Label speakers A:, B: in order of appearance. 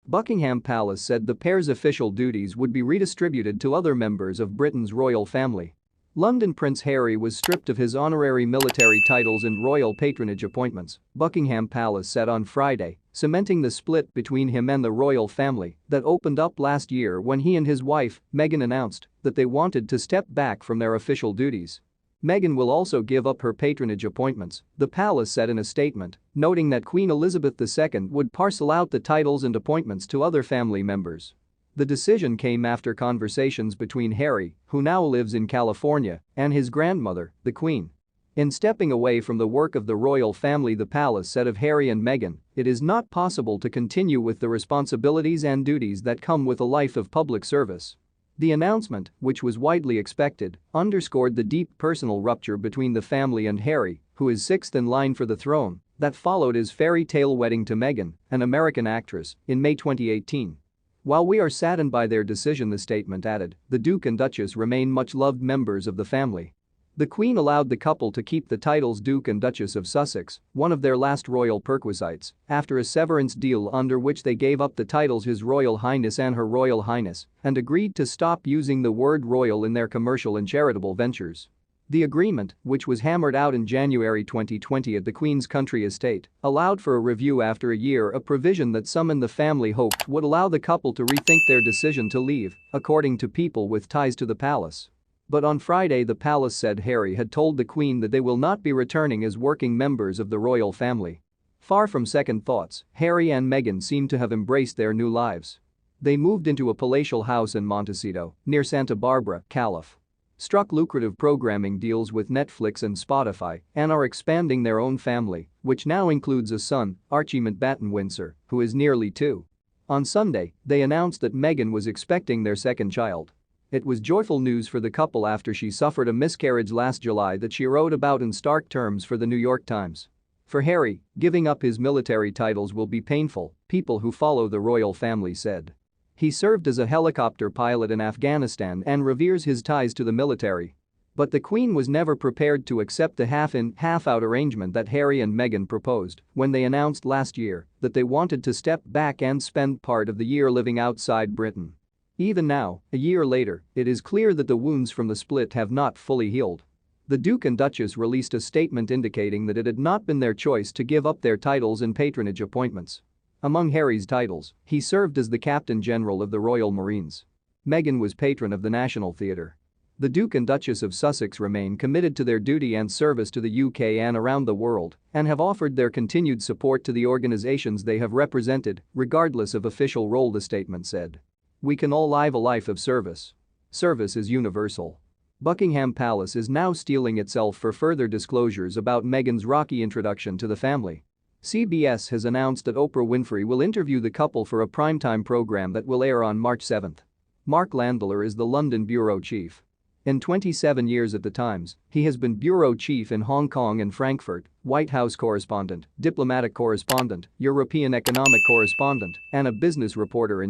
A: Buckingham Palace said the pair's official duties would be redistributed to other members of Britain's royal family. London Prince Harry was stripped of his honorary military titles and royal patronage appointments, Buckingham Palace said on Friday, cementing the split between him and the royal family that opened up last year when he and his wife, Meghan, announced that they wanted to step back from their official duties. Meghan will also give up her patronage appointments, the palace said in a statement, noting that Queen Elizabeth II would parcel out the titles and appointments to other family members. The decision came after conversations between Harry, who now lives in California, and his grandmother, the Queen. In stepping away from the work of the royal family, the palace said of Harry and Meghan, it is not possible to continue with the responsibilities and duties that come with a life of public service. The announcement, which was widely expected, underscored the deep personal rupture between the family and Harry, who is sixth in line for the throne, that followed his fairy tale wedding to Meghan, an American actress, in May 2018. While we are saddened by their decision, the statement added, the Duke and Duchess remain much-loved members of the family. The Queen allowed the couple to keep the titles Duke and Duchess of Sussex, one of their last royal perquisites, after a severance deal under which they gave up the titles His Royal Highness and Her Royal Highness and agreed to stop using the word royal in their commercial and charitable ventures. The agreement, which was hammered out in January 2020 at the Queen's country estate, allowed for a review after a year, a provision that some in the family hoped would allow the couple to rethink their decision to leave, according to people with ties to the palace. But on Friday, the palace said Harry had told the Queen that they will not be returning as working members of the royal family. Far from second thoughts, Harry and Meghan seem to have embraced their new lives. They moved into a palatial house in Montecito, near Santa Barbara, Calif. Struck lucrative programming deals with Netflix and Spotify, and are expanding their own family, which now includes a son, Archie Mountbatten Windsor, who is nearly 2. On Sunday, they announced that Meghan was expecting their second child. It was joyful news for the couple after she suffered a miscarriage last July that she wrote about in stark terms for the New York Times. For Harry, giving up his military titles will be painful, people who follow the royal family said. He served as a helicopter pilot in Afghanistan and reveres his ties to the military. But the Queen was never prepared to accept the half-in, half-out arrangement that Harry and Meghan proposed when they announced last year that they wanted to step back and spend part of the year living outside Britain. Even now, a year later, it is clear that the wounds from the split have not fully healed. The Duke and Duchess released a statement indicating that it had not been their choice to give up their titles and patronage appointments. Among Harry's titles, he served as the Captain General of the Royal Marines. Meghan was patron of the National Theatre. The Duke and Duchess of Sussex remain committed to their duty and service to the UK and around the world and have offered their continued support to the organisations they have represented, regardless of official role, the statement said. We can all live a life of service. Service is universal. Buckingham Palace is now steeling itself for further disclosures about Meghan's rocky introduction to the family. CBS has announced that Oprah Winfrey will interview the couple for a primetime program that will air on March 7. Mark Landler is the London bureau chief. In 27 years at the Times, he has been bureau chief in Hong Kong and Frankfurt, White House correspondent, diplomatic correspondent, European economic correspondent, and a business reporter in